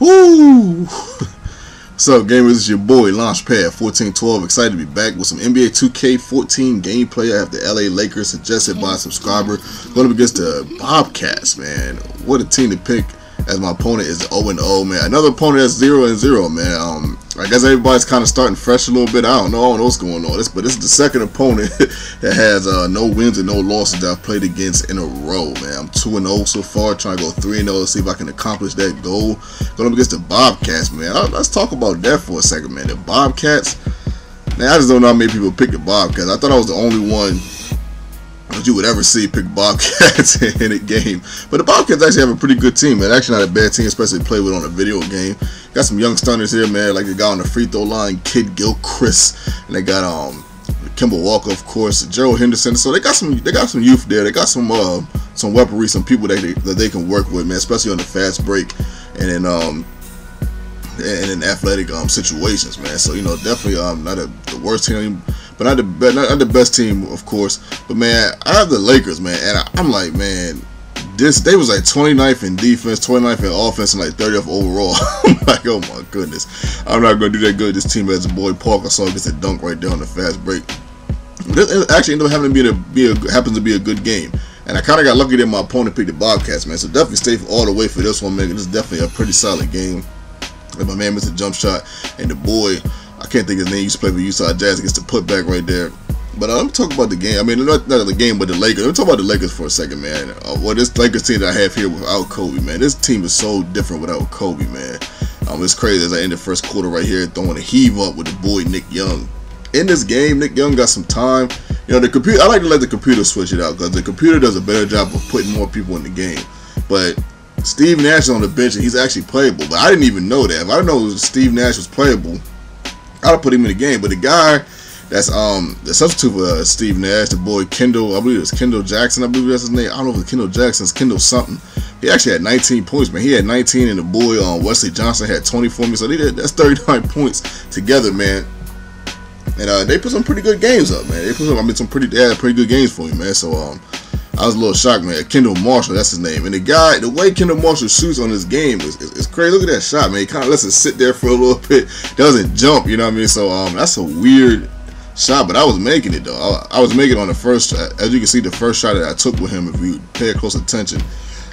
Woo! What's up, gamers? It's your boy Launchpad1412. Excited to be back with some NBA 2K14 gameplay. I have the LA Lakers suggested by a subscriber going up against the Bobcats, man. What a team to pick, as my opponent is 0-0, man. Another opponent that's 0-0, man. I guess everybody's kind of starting fresh a little bit. I don't know what's going on. But this is the second opponent that has no wins and no losses that I've played against in a row, man. I'm 2-0 so far, trying to go 3-0 to see if I can accomplish that goal. Going up against the Bobcats, man. Let's talk about that for a second, man. The Bobcats, man, I just don't know how many people pick the Bobcats. I thought I was the only one that you would ever see pick Bobcats in a game. But the Bobcats actually have a pretty good team, man. Actually not a bad team, especially to play with on a video game. Got some young stunners here, man, like the guy on the free throw line, Kid Gilchrist, and they got Kemba Walker, of course, Gerald Henderson. So they got some youth there. They got some weaponry, some people that they can work with, man, especially on the fast break and in athletic situations, man. So definitely not the worst team, but not the best team, of course. But man, I have the Lakers, man, and I'm like, man, they was like 29th in defense, 29th in offense, and like 30th overall. I'm like, oh my goodness, I'm not gonna do that good. This team as a boy Parker saw gets a dunk right there on the fast break. This actually ended up having to happens to be a good game. And I kind of got lucky that my opponent picked the Bobcats, man. So definitely stay all the way for this one, man. This is definitely a pretty solid game. And my man missed a jump shot, and the boy, I can't think his name, used to play for Utah Jazz, gets the putback right there. But let me talk about the game. I mean, not the game, but the Lakers. Let me talk about the Lakers for a second, man. Well, this Lakers team that I have here without Kobe, man. This team is so different without Kobe, man. It's crazy as I end the first quarter right here, throwing a heave up with the boy Nick Young. In this game, Nick Young got some time. The computer. I like to let the computer switch it out because the computer does a better job of putting more people in the game. But Steve Nash is on the bench and he's actually playable. But I didn't even know that. If I didn't know Steve Nash was playable, I'd have put him in the game. But the guy that's the substitute for Steve Nash, the boy Kendall, I believe it's Kendall Jackson, I believe that's his name. I don't know if it's Kendall Jackson, it's Kendall something. He actually had 19 points, man. He had 19, and the boy Wesley Johnson had 20 for me. So that's 39 points together, man. And they put some pretty good games up, man. They had pretty good games for me, man. So I was a little shocked, man. Kendall Marshall, that's his name. And the way Kendall Marshall shoots on this game is crazy. Look at that shot, man. He kind of lets it sit there for a little bit. Doesn't jump, you know what I mean? So that's a weird shot, but I was making it, though. I was making it on the first, as you can see, the first shot that I took with him, if you pay close attention,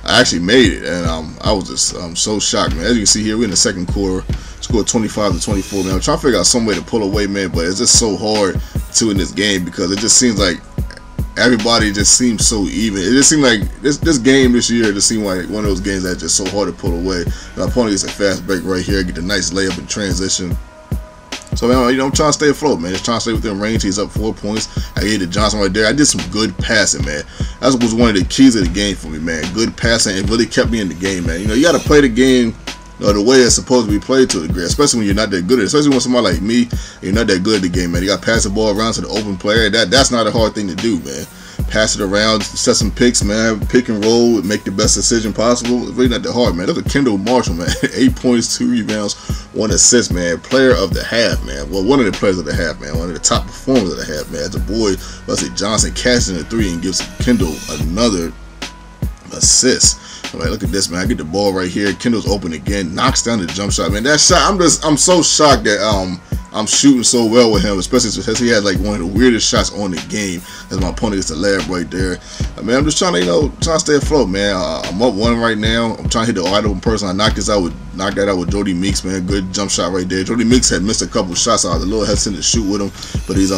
I actually made it. And I was just so shocked, man. As you can see here, we're in the second quarter. Scored 25-24, man. I'm trying to figure out some way to pull away, man, but it's just so hard to in this game because it just seems like everybody just seems so even. It just seemed like this game this year just seemed like one of those games that's just so hard to pull away. My opponent gets a fast break right here, get a nice layup in transition. So, man, I'm trying to stay afloat, man. Just trying to stay within range. He's up 4 points. I gave it to Johnson right there. I did some good passing, man. That was one of the keys of the game for me, man. Good passing. It really kept me in the game, man. You got to play the game the way it's supposed to be played to a degree, especially when you're not that good at it. Especially when somebody like me, you're not that good at the game, man. You got to pass the ball around to the open player. That's not a hard thing to do, man. Pass it around, set some picks, man. Pick and roll, make the best decision possible. It's really not that hard, man. Look at Kendall Marshall, man. 8 points, 2 rebounds, 1 assist, man. Player of the half, man. Well, one of the players of the half, man. One of the top performers of the half, man. The boy Wesley Johnson catching a 3 and gives Kendall another assist. All right, look at this, man. I get the ball right here. Kendall's open again. Knocks down the jump shot, man. That shot, I'm so shocked that I'm shooting so well with him, especially because he had like one of the weirdest shots on the game. As my opponent gets the layup right there. Man, I'm just trying to stay afloat, man. I'm up 1 right now. I'm trying to hit the wide open person. I knocked that out with Jody Meeks, man. Good jump shot right there. Jody Meeks had missed a couple shots. I was a little hesitant to shoot with him, but he's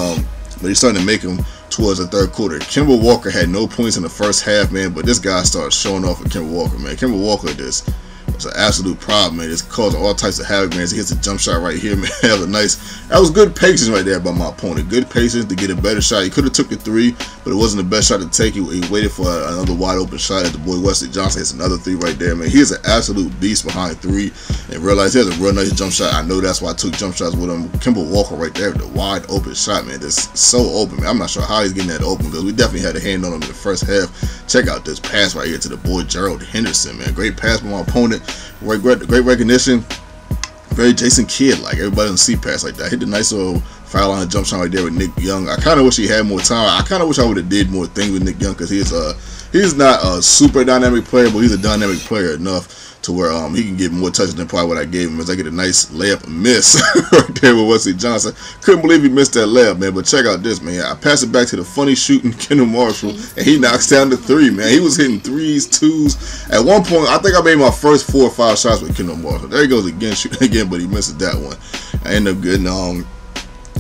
starting to make him towards the third quarter. Kemba Walker had no points in the first half, man, but this guy started showing off with Kemba Walker, man. Kemba Walker was an absolute problem, man. It's causing all types of havoc, man. He hits a jump shot right here, man. That was good patience right there by my opponent. Good patience to get a better shot. He could have took the 3, but it wasn't the best shot to take. He waited for another wide open shot as the boy Wesley Johnson hits another 3 right there, man. He is an absolute beast behind 3 and realized he has a real nice jump shot. I know that's why I took jump shots with him. Kemba Walker right there, the wide open shot, man. That's so open, man. I'm not sure how he's getting that open because we definitely had a hand on him in the first half. Check out this pass right here to the boy Gerald Henderson, man. Great pass by my opponent. Great recognition. Very Jason Kidd-like. Everybody doesn't see pass like that. Hit the nice little foul line jump shot right there with Nick Young. I kind of wish he had more time. I kind of wish I would have did more things with Nick Young because he is he's not a super dynamic player, but he's a dynamic player enough to where he can get more touches than probably what I gave him, as I get a nice layup and miss right there with Wesley Johnson. Couldn't believe he missed that layup, man. But check out this, man. I pass it back to the funny shooting Kendall Marshall, and he knocks down the three, man. He was hitting threes, twos. At one point, I think I made my first 4 or 5 shots with Kendall Marshall. There he goes again, shooting again, but he misses that one. I end up getting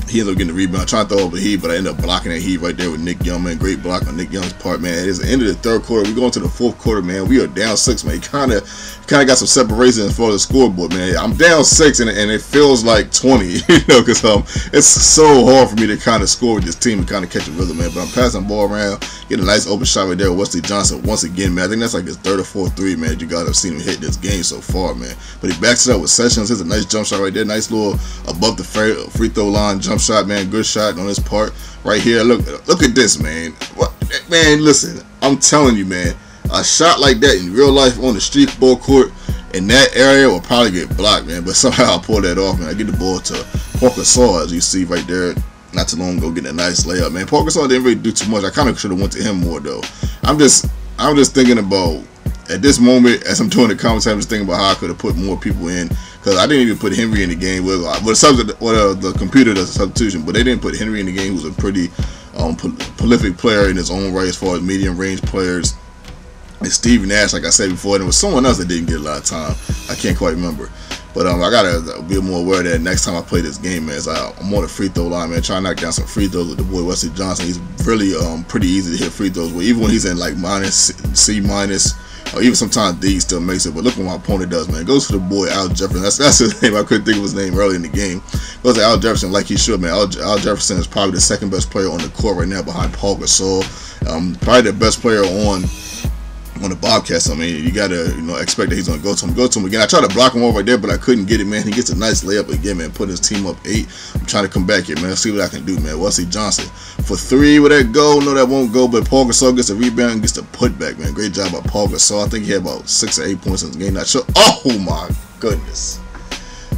he ended up getting the rebound, trying to throw over heat, but I ended up blocking that heat right there with Nick Young, man. Great block on Nick Young's part, man. It's the end of the third quarter. We go into the fourth quarter, man. We are down 6, man. Kind of got some separation as far as the scoreboard, man. I'm down 6, and it feels like 20, you know, because it's so hard for me to kind of score with this team and kind of catch a rhythm, man. But I'm passing the ball around, getting a nice open shot right there with Wesley Johnson once again, man. I think that's like his 3rd or 4th 3, man. You guys have seen him hit this game so far, man. But he backs it up with Sessions. Hits a nice jump shot right there. Nice little above the free throw line jump shot, man. Good shot on his part right here. Look at this, man. What, man, listen, I'm telling you, man, a shot like that in real life on the street ball court in that area will probably get blocked, man. But somehow I pull that off, man. I get the ball to Parker Saw, as you see right there, not too long ago, getting a nice layup, man. Parker Saw didn't really do too much. I kind of should have went to him more though. I'm just thinking about, at this moment, as I'm doing the commentary, I'm just thinking about how I could have put more people in, because I didn't even put Henry in the game. The computer does a substitution, but they didn't put Henry in the game, who's a pretty prolific player in his own right as far as medium range players. And Steve Nash, like I said before, and there was someone else that didn't get a lot of time. I can't quite remember. But I gotta be more aware of that next time I play this game, man. I'm on the free throw line, man, trying to knock down some free throws with the boy Wesley Johnson. He's really pretty easy to hit free throws with, even when he's in like minus, C minus, or even sometimes D still makes it. But look what my opponent does, man. Goes to the boy Al Jefferson. That's his name. I couldn't think of his name early in the game. Goes to Al Jefferson like he should, man. Al Jefferson is probably the 2nd best player on the court right now behind Paul Gasol. Probably the best player on the Bobcats. I mean, you gotta expect that he's gonna go to him again. I tried to block him over right there, but I couldn't get it, man. He gets a nice layup again, man, putting his team up 8. I'm trying to come back here, man. Let's see what I can do, man. Wesley Johnson for 3. Will that go? No, that won't go. But Paul Gasol gets a rebound and gets the putback, man. Great job by Paul Gasol. I think he had about 6 or 8 points in the game. Not sure. Oh my goodness!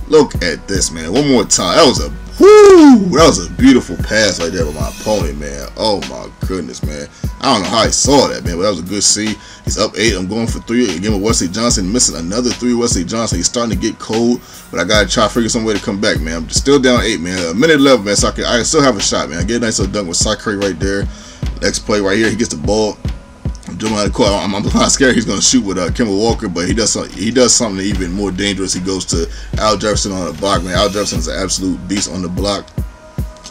Look at this, man. One more time. That was a beautiful pass right there with my opponent, man. Oh my goodness, man. I don't know how he saw that, man, but that was a good see. He's up 8. I'm going for 3 again with Wesley Johnson, missing another 3. Wesley Johnson, he's starting to get cold, but I gotta try to figure some way to come back, man. I'm still down 8, man. A minute left, man, so I still have a shot, man. I get a nice little dunk with Sakre right there. Next play right here, he gets the ball. I'm doing out of the court. I'm not scared he's gonna shoot with Kemba Walker, but he does something even more dangerous. He goes to Al Jefferson on the block, man. Al Jefferson is an absolute beast on the block.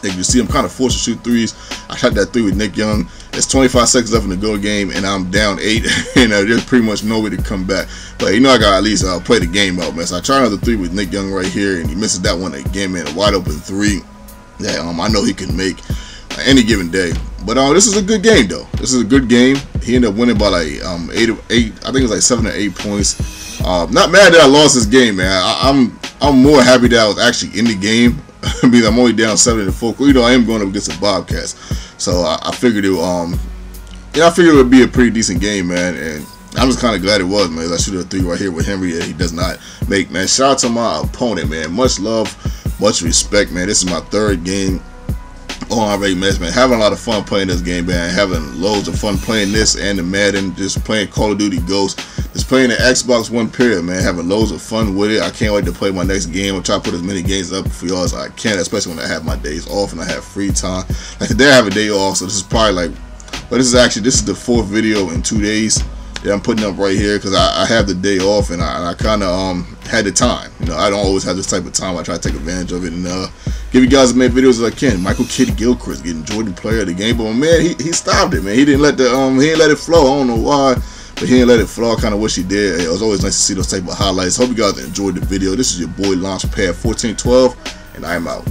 Like you see, I'm kind of forced to shoot 3s. I shot that 3 with Nick Young. It's 25 seconds left in the go game, and I'm down 8. And there's pretty much no way to come back. But I gotta at least play the game out, man. So I try another 3 with Nick Young right here, and he misses that one again, man. A wide open 3 that I know he can make any given day. But this is a good game, though. This is a good game. He ended up winning by like 8. I think it was like 7 or 8 points. Not mad that I lost this game, man. I'm more happy that I was actually in the game. I mean, I'm only down 7 in the fourth quarter. I am going up against the Bobcats, so I figured it. I figured it would be a pretty decent game, man. And I'm just kind of glad it was, man. I shoot a 3 right here with Henry that he does not make, man. Shout out to my opponent, man. Much love, much respect, man. This is my 3rd game on RA Mess, man. Having a lot of fun playing this game, man. Having loads of fun playing this and the Madden, just playing Call of Duty Ghost, just playing the Xbox One period, man. Having loads of fun with it. I can't wait to play my next game. I'll try to put as many games up for y'all as I can, especially when I have my days off and I have free time. Like today I have a day off, so this is probably like, but this is the 4th video in 2 days that I'm putting up right here, because I have the day off and I kind of had the time. I don't always have this type of time. I try to take advantage of it and give you guys as many videos as I can. Michael Kidd Gilchrist getting Jordan Player of the Game, but man, he stopped it, man. He didn't let it flow. I don't know why, but he didn't let it flow. I kind of wish he did. It was always nice to see those type of highlights. Hope you guys enjoyed the video. This is your boy Launchpad 1412, and I'm out.